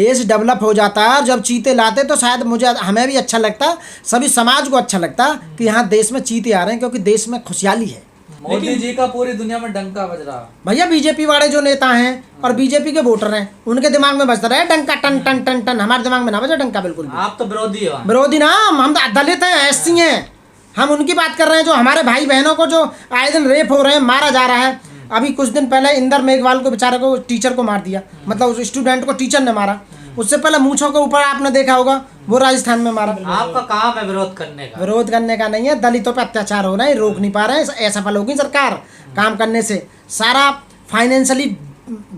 देश डेवलप हो जाता है। और जब चीते लाते तो शायद मुझे हमें भी अच्छा लगता, सभी समाज को अच्छा लगता कि यहाँ देश में चीते आ रहे हैं, क्योंकि देश में खुशहाली है। मोदी जी का पूरी दुनिया में डंका बज रहा। भैया बीजेपी वाले जो नेता हैं और बीजेपी के वोटर हैं, उनके दिमाग में बजता रहे डंका, टन टन टन टन। हमारे दिमाग में ना बजे डंका बिल्कुल भी। आप तो विरोधी हो। विरोधी ना, हम तो दलित हैं, एससी हैं। हम उनकी बात कर रहे हैं जो हमारे भाई बहनों को जो आए दिन रेप हो रहे हैं, मारा जा रहा है। अभी कुछ दिन पहले इंदर मेघवाल को बेचारे को टीचर को मार दिया, मतलब उस स्टूडेंट को टीचर ने मारा। उससे पहले मूंछों के ऊपर आपने देखा होगा, वो राजस्थान में मारा। आपका काम है विरोध करने का। विरोध करने का नहीं है, दलितों पे अत्याचार हो रहा है, रोक नहीं पा रहे हैं। असफल होगी सरकार काम करने से। सारा फाइनेंशियली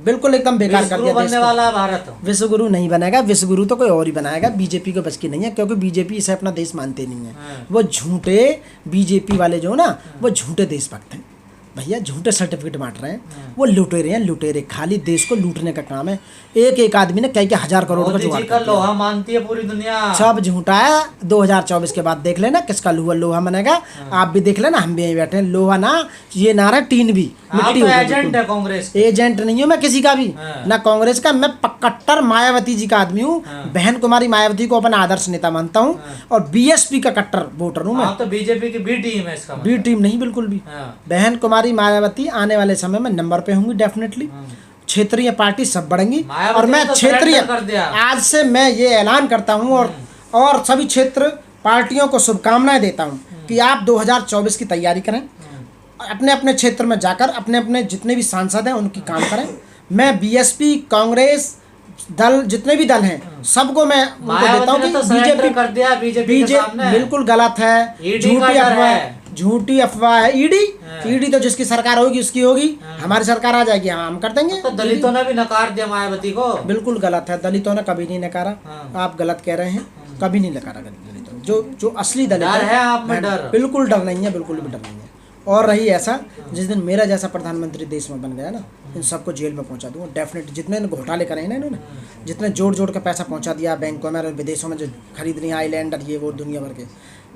बिल्कुल एकदम बेकार कर दिया। बनने वाला भारत विश्व गुरु नहीं बनेगा, विश्व गुरु तो कोई और ही बनाएगा। बीजेपी को बच की नहीं है, क्योंकि बीजेपी इसे अपना देश मानते नहीं है। वो झूठे बीजेपी वाले जो ना, वो झूठे देशभक्त हैं भैया, झूठे सर्टिफिकेट बांट रहे हैं। वो लुटेरे हैं, लुटेरे, खाली देश को लूटने का काम है। एक एक आदमी ने कई हजार करोड़ का जुगाड़ कर दिया। लोहा मानती है पूरी दुनिया, सब झूठा है। 2024 के बाद देख लेना किसका लोहा बनेगा। आप भी देख लेना, हम भी यहीं बैठे हैं। लोहा ना, ये नारा टीन भी मिट्टी तो एजेंट है कांग्रेस। एजेंट नहीं हूँ मैं किसी का भी, ना कांग्रेस का। मैं कट्टर मायावती जी का आदमी हूँ। बहन कुमारी मायावती को अपना आदर्श नेता मानता हूँ, और बीएसपी का कट्टर वोटर हूँ मैं। तो बीजेपी की बी टीम है इसका। बी टीम नहीं, बिल्कुल भी। बहन कुमारी मायावती आने वाले समय में नंबर पे होंगी डेफिनेटली। क्षेत्रीय पार्टी सब बढ़ेंगी, और मैं क्षेत्रीय आज से मैं ये ऐलान करता हूँ, और सभी क्षेत्र पार्टियों को शुभकामनाएं देता हूँ कि आप 2024 की तैयारी करें। अपने अपने क्षेत्र में जाकर अपने अपने जितने भी सांसद हैं उनकी काम करें। मैं बीएसपी, कांग्रेस दल, जितने भी दल हैं, सबको मैं उनको देता हूँ कि बीजेपी कर दिया। बीजेपी बिल्कुल गलत है, झूठी अफवाह है। ईडी तो जिसकी सरकार होगी उसकी होगी, हमारी सरकार आ जाएगी, हम कर देंगे। तो दलितों ने भी नकार दिया मायावती को। बिल्कुल गलत है, दलितों ने कभी नहीं नकारा। आप गलत कह रहे हैं, कभी नहीं नकारा दलितों। जो असली दलित है, आप में डर बिल्कुल डर नहीं है, बिल्कुल भी डर नहीं है। और रही ऐसा, जिस दिन मेरा जैसा प्रधानमंत्री देश में बन गया ना, इन सबको जेल में पहुंचा दूंगा डेफिनेट। जितने घोटाले करे ना इन्होंने, जितने जोड़ के पैसा पहुंचा दिया बैंकों में और विदेशों में, जो खरीद रही आइलैंड ये वो दुनिया भर के,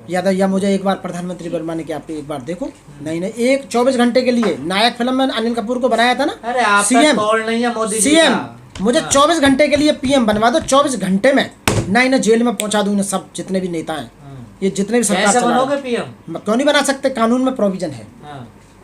या मुझे एक बार प्रधानमंत्री बनवाने की, आप एक बार देखो। नहीं, एक 24 घंटे के लिए नायक फिल्म में अनिल कपूर को बनाया था ना, अरे आप सीएम नहीं है मोदी जी सीएम, मुझे 24 घंटे के लिए पीएम बनवा दो। 24 घंटे में ना जेल में पहुंचा दूं सब, जितने भी नेता हैं, ये जितने भी सरकार चला बनोगे पीएम। क्यों नहीं बना सकते? कानून में प्रोविजन है,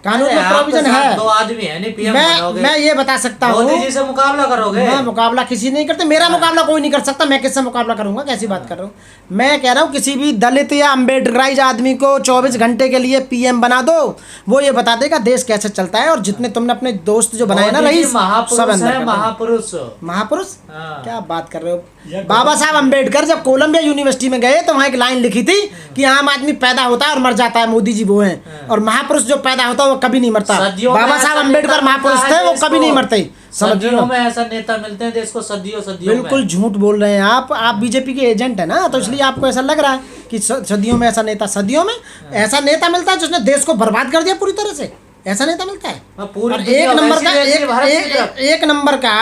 कानून में प्रोविजन है। दो आदमी है नहीं पीएम बनोगे। मैं ये बता सकता हूँ, मोदी जी से मुकाबला करोगे। मैं मुकाबला किसी नहीं करते, मेरा मुकाबला कोई नहीं कर सकता। मैं किससे मुकाबला करूंगा? कैसी बात कर रहा हूँ? मैं कह रहा हूँ किसी भी दलित या अम्बेडकराइज आदमी को 24 घंटे के लिए पीएम बना दो, वो ये बता देगा देश कैसे चलता है। और जितने तुमने अपने दोस्त जो बनाए ना रईस, सब अंदर महापुरुष। क्या बात कर रहे हो? बाबा साहब अम्बेडकर जब कोलंबिया यूनिवर्सिटी में गए तो वहाँ एक लाइन लिखी थी कि आम आदमी पैदा होता है और मर जाता है, मोदी जी वो हैं, और महापुरुष जो पैदा होता है वो कभी नहीं मरता। बाबा साहब अम्बेडकर महापुरुष थे, वो कभी नहीं मरते। सदियों में ऐसा नेता मिलते हैं देश को, सदियों बिल्कुल झूठ बोल रहे हैं आप बीजेपी के एजेंट है ना, तो इसलिए आपको ऐसा लग रहा है कि सदियों में ऐसा नेता, सदियों में ऐसा नेता मिलता है जिसने देश को बर्बाद कर दिया पूरी तरह से। ऐसा नेता मिलता है। और एक नंबर का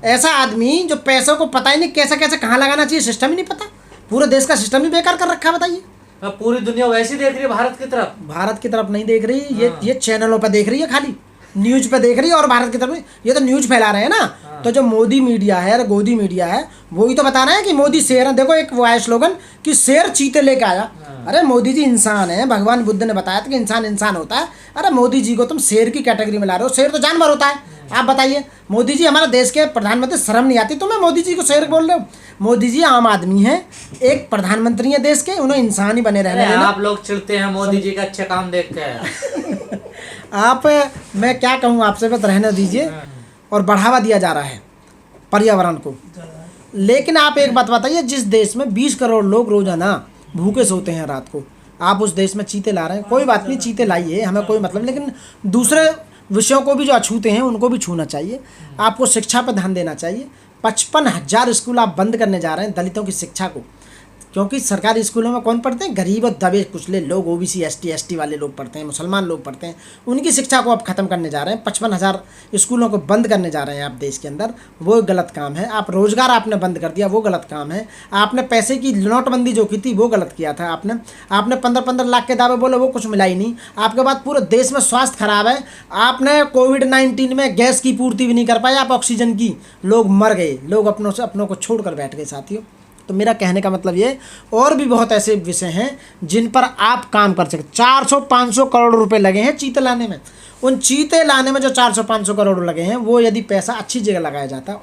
ऐसा आदमी जो पैसों को पता ही नहीं कैसे कैसे कहाँ लगाना चाहिए, सिस्टम ही नहीं पता, पूरे देश का सिस्टम ही बेकार कर रखा है। बताइए, पूरी दुनिया वैसी देख रही है भारत की तरफ। भारत की तरफ नहीं देख रही, ये चैनलों पर देख रही है, खाली न्यूज पे देख रही है, और भारत की तरफ ये तो न्यूज फैला रहे हैं ना। तो जो मोदी मीडिया है, गोदी मीडिया है, वही तो बता रहे हैं कि मोदी शेर है। देखो एक वो है स्लोगन कि शेर चीते लेके आया। अरे मोदी जी इंसान है, भगवान बुद्ध ने बताया था कि इंसान होता है। अरे मोदी जी को तुम शेर की कैटेगरी में ला रहे हो, शेर तो जानवर होता है। आप बताइए, मोदी जी हमारे देश के प्रधानमंत्री, शर्म नहीं आती तुम्हें? मोदी जी को शेर बोल रहे हो? मोदी जी आम आदमी हैं, एक प्रधानमंत्री है देश के, उन्हें इंसान ही बने रहने देना। आप लोग चिढ़ते हैं मोदी जी का अच्छे काम देख के। मैं क्या कहूँ आपसे, बस रहने दीजिए। और बढ़ावा दिया जा रहा है पर्यावरण को। लेकिन आप एक बात बताइए, जिस देश में 20 करोड़ लोग रोजाना भूखे सोते हैं रात को, आप उस देश में चीते ला रहे हैं। कोई बात नहीं, चीते लाइए, हमें कोई मतलब, लेकिन दूसरे विषयों को भी जो अछूते हैं उनको भी छूना चाहिए। आपको शिक्षा पर ध्यान देना चाहिए। 55,000 स्कूल आप बंद करने जा रहे हैं दलितों की शिक्षा को। क्योंकि सरकारी स्कूलों में कौन पढ़ते हैं? गरीब और दबे कुचले लोग, ओबीसी एसटी वाले लोग पढ़ते हैं, मुसलमान लोग पढ़ते हैं। उनकी शिक्षा को आप ख़त्म करने जा रहे हैं। 55,000 स्कूलों को बंद करने जा रहे हैं आप देश के अंदर, वो गलत काम है। आप रोज़गार आपने बंद कर दिया, वो गलत काम है। आपने पैसे की नोटबंदी जो की थी वो गलत किया था आपने 15-15 लाख के दावे बोले, वो कुछ मिला ही नहीं। आपके बाद पूरे देश में स्वास्थ्य खराब है। आपने कोविड-19 में गैस की पूर्ति भी नहीं कर पाए, आप ऑक्सीजन की, लोग मर गए, लोग अपनों को छोड़कर बैठ गए साथियों। तो मेरा कहने का मतलब ये, और भी बहुत ऐसे विषय हैं जिन पर आप काम कर सकते। 400-500 करोड़ रुपए लगे हैं चीते लाने में। उन चीते लाने में जो 400-500 करोड़ लगे हैं, वो यदि पैसा अच्छी जगह लगाया जाता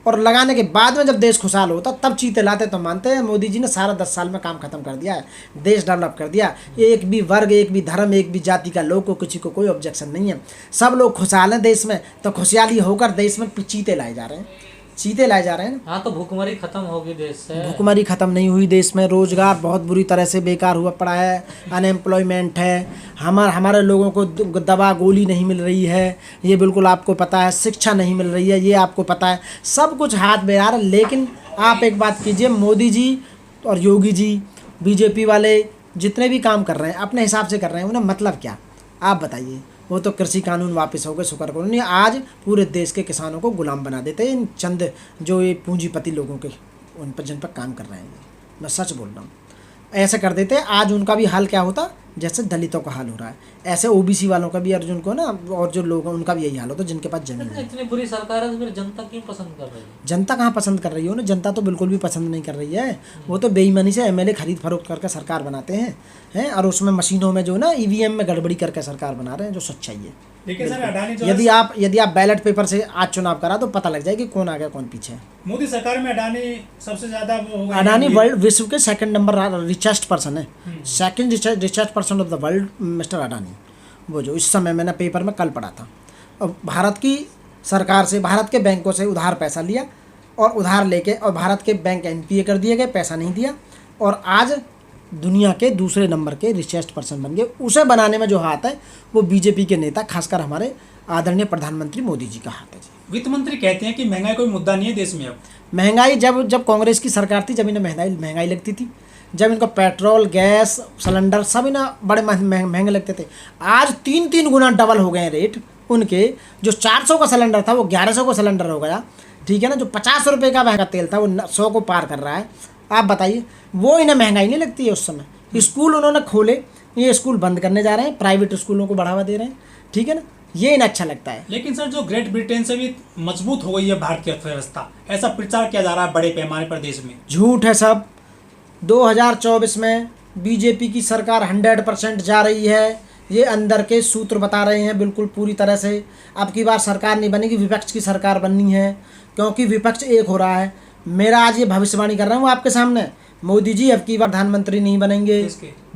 और लगाने के बाद में जब देश खुशहाल होता तब चीते लाते, तो मानते हैं मोदी जी ने सारा 10 साल में काम खत्म कर दिया है, देश डेवलप कर दिया। एक भी वर्ग, एक भी धर्म, एक भी जाति का लोग को, किसी को कोई ऑब्जेक्शन नहीं है। सब लोग खुशहाल हैं देश में, तो खुशहाली होकर देश में चीते लाए जा रहे हैं, चीते लाए जा रहे हैं। हाँ, तो भूखमरी खत्म होगी देश से। भूखमरी खत्म नहीं हुई देश में। रोजगार बहुत बुरी तरह से बेकार हुआ पड़ा है, अनएम्प्लॉयमेंट है, हमारे लोगों को दवा गोली नहीं मिल रही है, ये बिल्कुल आपको पता है। शिक्षा नहीं मिल रही है, ये आपको पता है। सब कुछ हाथ बेहार है। लेकिन आप एक बात कीजिए, मोदी जी और योगी जी, बीजेपी वाले जितने भी काम कर रहे हैं अपने हिसाब से कर रहे हैं, उन्हें मतलब क्या? आप बताइए। वो तो कृषि कानून वापस हो गए, शुक्र करो नहीं। आज पूरे देश के किसानों को गुलाम बना देते हैं इन चंद जो ये पूंजीपति लोगों के, उन पर जिन पर काम कर रहे हैं। मैं सच बोल रहा हूँ, ऐसे कर देते। आज उनका भी हाल क्या होता जैसे दलितों का हाल हो रहा है, ऐसे ओबीसी वालों का भी, अर्जुन को ना, और जो लोग हैं उनका भी यही हाल होता जिनके पास जमीन है। इतनी बुरी सरकार है तो फिर जनता क्यों पसंद कर रही है? जनता कहाँ पसंद कर रही हो ना, जनता तो बिल्कुल भी पसंद नहीं कर रही है। वो तो बेईमानी से एमएलए खरीद फरोख्त करके सरकार बनाते हैं और उसमें मशीनों में जो ना ईवीएम में गड़बड़ी करके सरकार बना रहे हैं, जो सच्चाई है। लेकिन सर अडानी जो यदि आप बैलेट पेपर से आज चुनाव करा तो पता लग जाए कि कौन आगे कौन पीछे है। मोदी सरकार में अडानी सबसे ज्यादा वो होगा। अडानी वर्ल्ड विश्व के सेकंड नंबर रिचेस्ट पर्सन है, second richest person of the world mister Adani. वो जो इस समय मैंने पेपर में कल पढ़ा था। और भारत की सरकार से, भारत के बैंकों से उधार पैसा लिया और उधार लेके, और भारत के बैंक एनपीए कर दिए गए, पैसा नहीं दिया, और आज दुनिया के दूसरे नंबर के रिचेस्ट पर्सन बन गए। उसे बनाने में जो हाथ है वो बीजेपी के नेता, खासकर हमारे आदरणीय प्रधानमंत्री मोदी जी का हाथ है जी। वित्त मंत्री कहते हैं कि महंगाई कोई मुद्दा नहीं है देश में। अब महंगाई जब कांग्रेस की सरकार थी, जब इन्हें महंगाई लगती थी, जब इनको पेट्रोल, गैस, सिलेंडर सब इन्हें बड़े महंगे लगते थे। आज 3-3 गुना डबल हो गए हैं रेट उनके। जो 400 का सिलेंडर था वो 1100 का सिलेंडर हो गया, ठीक है ना। जो 50 रुपये का महंगा तेल था वो 100 को पार कर रहा है। आप बताइए, वो इन्हें महंगाई नहीं लगती है उस समय। स्कूल उन्होंने खोले, ये स्कूल बंद करने जा रहे हैं, प्राइवेट स्कूलों को बढ़ावा दे रहे हैं, ठीक है ना। ये इन्हें अच्छा लगता है। लेकिन सर जो ग्रेट ब्रिटेन से भी मजबूत हो गई है भारत की अर्थव्यवस्था, ऐसा प्रचार किया जा रहा है बड़े पैमाने पर देश में। झूठ है सब। 2024 में बीजेपी की सरकार 100% जा रही है। ये अंदर के सूत्र बता रहे हैं बिल्कुल पूरी तरह से। अब की बार सरकार नहीं बनेगी, विपक्ष की सरकार बननी है, क्योंकि विपक्ष एक हो रहा है। मेरा आज ये भविष्यवाणी कर रहा हूँ आपके सामने, मोदी जी अब की बार प्रधानमंत्री नहीं बनेंगे,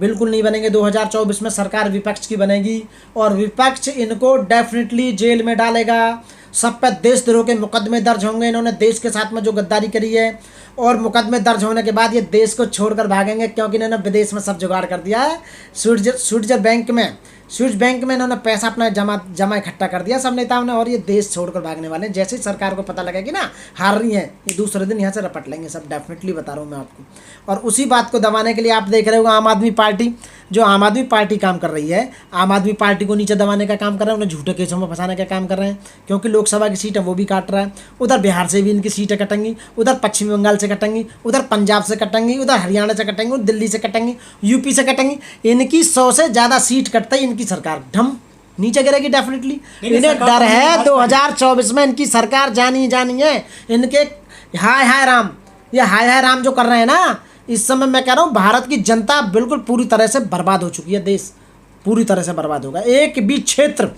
बिल्कुल नहीं बनेंगे। 2024 में सरकार विपक्ष की बनेगी और विपक्ष इनको डेफिनेटली जेल में डालेगा। सब पे देशद्रोह के मुकदमे दर्ज होंगे। इन्होंने देश के साथ में जो गद्दारी करी है, और मुकदमे दर्ज होने के बाद ये देश को छोड़कर भागेंगे, क्योंकि इन्होंने विदेश में सब जुगाड़ कर दिया है। स्विट्जर बैंक में इन्होंने पैसा अपना जमा इकट्ठा कर दिया सब नेताओं ने, और ये देश छोड़कर भागने वाले हैं। जैसे ही सरकार को पता लगेगी ना हार रही है, ये दूसरे दिन यहाँ से रपट लेंगे सब, डेफिनेटली बता रहा हूँ मैं आपको। और उसी बात को दबाने के लिए आप देख रहे हो आम आदमी पार्टी, जो आम आदमी पार्टी काम कर रही है, आम आदमी पार्टी को नीचे दबाने का काम कर रहे हैं, उन्हें झूठे केसों में फंसाने का काम कर रहे हैं, क्योंकि लोकसभा की सीट है वो भी काट रहा है। उधर बिहार से भी इनकी सीटें कटेंगी, उधर पश्चिम बंगाल से कटेंगी, उधर पंजाब से कटेंगी, उधर हरियाणा से कटेंगी, उधर दिल्ली से कटेंगी, यूपी से कटेंगी। इनकी 100 से ज़्यादा सीट कटते ही इनकी सरकार ढम नीचे गिरेगी डेफिनेटली। इन्हें डर है 2024 में इनकी सरकार जानी है। इनके हाय राम, ये हाय राम जो कर रहे हैं ना, इस समय मैं कह रहा हूँ भारत की जनता बिल्कुल पूरी तरह से बर्बाद हो चुकी है। देश पूरी तरह से बर्बाद होगा, एक भी क्षेत्र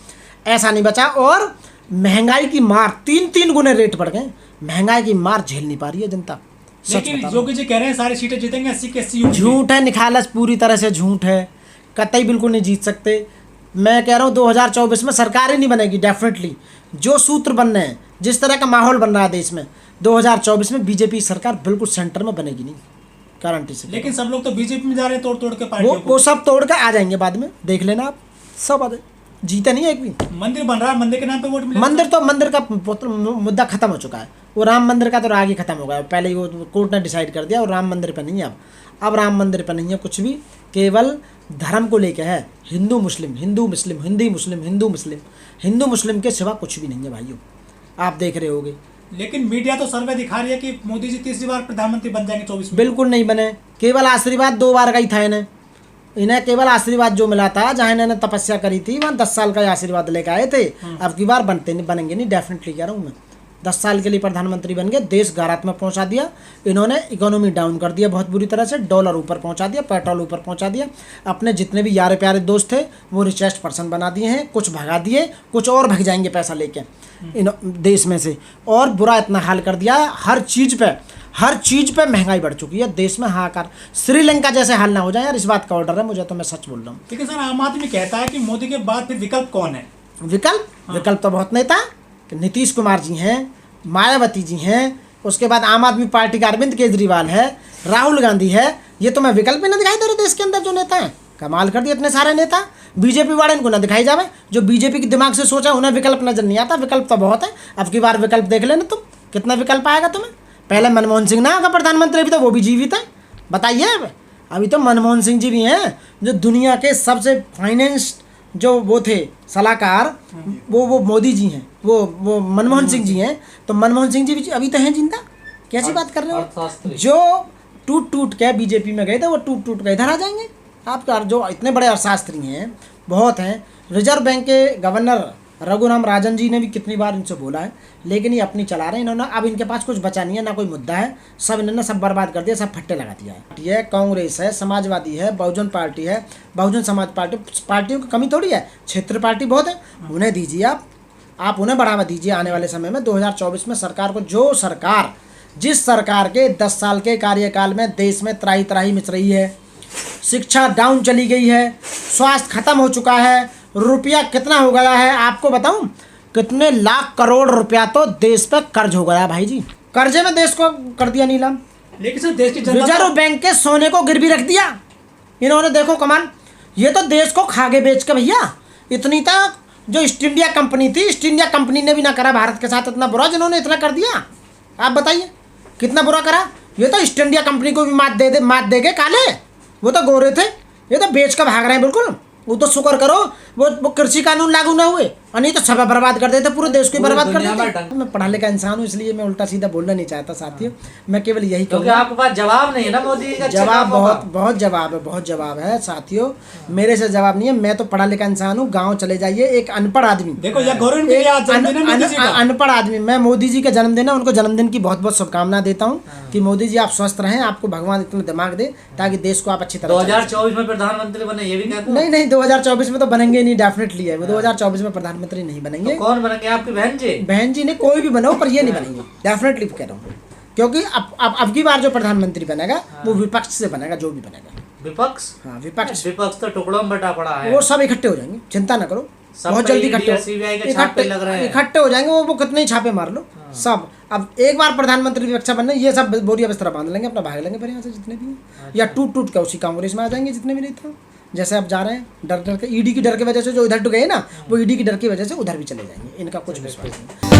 ऐसा नहीं बचा। और महंगाई की मार 3-3 गुने रेट बढ़ गए। महंगाई की मार झेल नहीं पा रही है जनता। लेकिन योगी जी कह रहे हैं सारी सीटें जीतेंगे 80 के 80। झूठ है, निखालस पूरी तरह से झूठ है, कतई बिल्कुल नहीं जीत सकते। मैं कह रहा हूँ 2024 में सरकार ही नहीं बनेगी डेफिनेटली। जो सूत्र बन रहे हैं, जिस तरह का माहौल बन रहा है देश में, 2024 में बीजेपी सरकार बिल्कुल सेंटर में बनेगी नहीं, गारंटी से। लेकिन सब लोग तो बीजेपी में जा रहे हैं तोड़ के पार्टियों को। वो सब तोड़ कर आ जाएंगे बाद में, देख लेना आप, सब आ जाए। जीते नहीं एक भी। मंदिर बन रहा है, मंदिर के नाम पे वोट मिलेगा। मंदिर का मुद्दा खत्म हो चुका है। वो राम मंदिर का तो राग ही खत्म हो गया, पहले ही वो कोर्ट ने डिसाइड कर दिया, और राम मंदिर पर नहीं है अब राम मंदिर पर नहीं है कुछ भी, केवल धर्म को लेके है, हिंदू मुस्लिम हिंदू मुस्लिम हिंदी मुस्लिम हिंदू मुस्लिम हिंदू मुस्लिम के सिवा कुछ भी नहीं है भाइयों, आप देख रहे होगे। लेकिन मीडिया तो सर्वे दिखा रही है कि मोदी जी तीसरी बार प्रधानमंत्री बन जाएंगे 24 में। बिल्कुल नहीं बने, केवल आशीर्वाद 2 बार का ही था इन्हें केवल आशीर्वाद जो मिला था, जहाँ इन्होंने तपस्या करी थी वहाँ 10 साल का ही आशीर्वाद लेकर आए थे। अब की बार बनेंगे नहीं, डेफिनेटली कह रहा हूँ मैं। 10 साल के लिए प्रधानमंत्री बन गए, देश गारात में पहुंचा दिया इन्होंने, इकोनॉमी डाउन कर दिया बहुत बुरी तरह से, डॉलर ऊपर पहुंचा दिया, पेट्रोल ऊपर पहुंचा दिया, अपने जितने भी यारे प्यारे दोस्त थे वो रिचेस्ट पर्सन बना दिए हैं, कुछ भगा दिए, कुछ और भग जाएंगे पैसा लेके इन देश में से, और बुरा इतना हाल कर दिया हर चीज़ पे महंगाई बढ़ चुकी है देश में, हाहाकार। श्रीलंका जैसे हाल ना हो जाए यार, इस बात का ऑर्डर है मुझे, तो मैं सच बोल रहा हूँ। लेकिन सर आम आदमी कहता है कि मोदी के बाद फिर विकल्प कौन है? विकल्प तो बहुत नेता, नीतीश कुमार जी हैं, मायावती जी हैं, उसके बाद आम आदमी पार्टी का अरविंद केजरीवाल है, राहुल गांधी है, ये तो मैं विकल्प में ना दिखाई दे रहे देश के अंदर जो नेता हैं, कमाल कर दिए इतने सारे नेता। बीजेपी वाले इनको ना दिखाई जावे, जो बीजेपी के दिमाग से सोचा उन्हें विकल्प नजर नहीं आता, विकल्प तो बहुत है। अब की बार विकल्प देख लेना तुम, कितना विकल्प आएगा तुम्हें। पहले मनमोहन सिंह ना होगा प्रधानमंत्री, अभी तो वो भी जीवित है, बताइए। अभी तो मनमोहन सिंह जी भी हैं जो दुनिया के सबसे फाइनेंस जो वो थे सलाहकार, वो मोदी जी हैं, वो मनमोहन सिंह जी हैं। तो मनमोहन सिंह जी भी अभी तो हैं जिंदा, कैसी बात कर रहे हो। जो टूट के बीजेपी में गए थे वो टूट के इधर आ जाएंगे। आपका जो इतने बड़े अर्थशास्त्री हैं, बहुत हैं। रिजर्व बैंक के गवर्नर रघुराम राजन जी ने भी कितनी बार इनसे बोला है, लेकिन ये अपनी चला रहे हैं इन्होंने। अब इनके पास कुछ बचा नहीं है, ना कोई मुद्दा है, सब इन्होंने सब बर्बाद कर दिया, सब फट्टे लगा दिया है। ये कांग्रेस है, समाजवादी है, बहुजन पार्टी है, बहुजन समाज पार्टी, पार्टियों की कमी थोड़ी है, क्षेत्र पार्टी बहुत है, उन्हें दीजिए आप उन्हें बढ़ावा दीजिए। आने वाले समय में 2024 में सरकार को, जिस सरकार के 10 साल के कार्यकाल में देश में त्राही त्राही मच रही है, शिक्षा डाउन चली गई है, स्वास्थ्य खत्म हो चुका है, रुपया कितना हो गया है आपको बताऊं, कितने लाख करोड़ रुपया तो देश पे कर्ज हो गया भाई जी, कर्जे में देश को कर दिया नीलाम। लेकिन सर देश की जनता, रिजर्व बैंक के सोने को गिरवी रख दिया इन्होंने, देखो कमाल। ये तो देश को खागे बेच के भैया, इतनी तक जो ईस्ट इंडिया कंपनी थी, ईस्ट इंडिया कंपनी ने भी ना करा भारत के साथ इतना बुरा, जिन्होंने इतना कर दिया। आप बताइए कितना बुरा करा। ये तो ईस्ट इंडिया कंपनी को भी मात दे गए काले, वो तो गोरे थे, ये तो बेच कर भाग रहे हैं बिल्कुल। वो तो शुक्र करो वो कृषि कानून लागू ना हुए, और नहीं तो सब बर्बाद कर देते, पूरे देश को बर्बाद कर देते। मैं पढ़ा लिखा इंसान हूँ, इसलिए मैं उल्टा सीधा बोलना नहीं चाहता साथियों, मैं केवल यही क्योंकि आपके पास जवाब नहीं है ना मोदी का। जवाब बहुत जवाब है साथियों, मेरे से जवाब नहीं है। मैं तो पढ़ा लिखा इंसान हूँ, गाँव चले जाइए, एक अनपढ़ आदमी, देखो अनपढ़ आदमी, मैं मोदी जी का जन्मदिन है, उनको जन्मदिन की बहुत बहुत शुभकामनाएं देता हूँ कि मोदी जी आप स्वस्थ रहें, आपको भगवान इतना दिमाग दे ताकि देश को आप अच्छी तरह 2024 में प्रधानमंत्री बने, ये भी कहते हैं। नहीं 2024 में तो बनेंगे नहीं, डेफिनेटली है वो 2024 में प्रधानमंत्री नहीं बनेंगे। तो कौन बनेंगे? आपकी बहन जी ने कोई भी बनो, पर ये नहीं बनेंगे, डेफिनेटली कह रहा हूँ। क्योंकि अब की बार जो प्रधानमंत्री बनेगा वो विपक्ष से बनेगा, जो भी बनेगा। विपक्ष? हाँ विपक्ष तो टुकड़ों में बटा पड़ा है, वो सब इकट्ठे हो जाएंगे, चिंता ना करो, बहुत जल्दी इकट्ठे हो जाएंगे। वो कितने ही छापे मार लो सब। अब एक बार प्रधानमंत्री की रक्षा बनने, ये सब बोरिया बिस्तरा बांध लेंगे, अपना भाग लेंगे फिर यहाँ से जितने भी हैं, या टूट के उसी कांग्रेस में आ जाएंगे जितने भी नेता हैं। जैसे अब जा रहे हैं डर के, ईडी की डर की वजह से जो इधर गए ना, वो ईडी की डर की वजह से उधर भी चले जाएंगे, इनका कुछ विश्वास नहीं।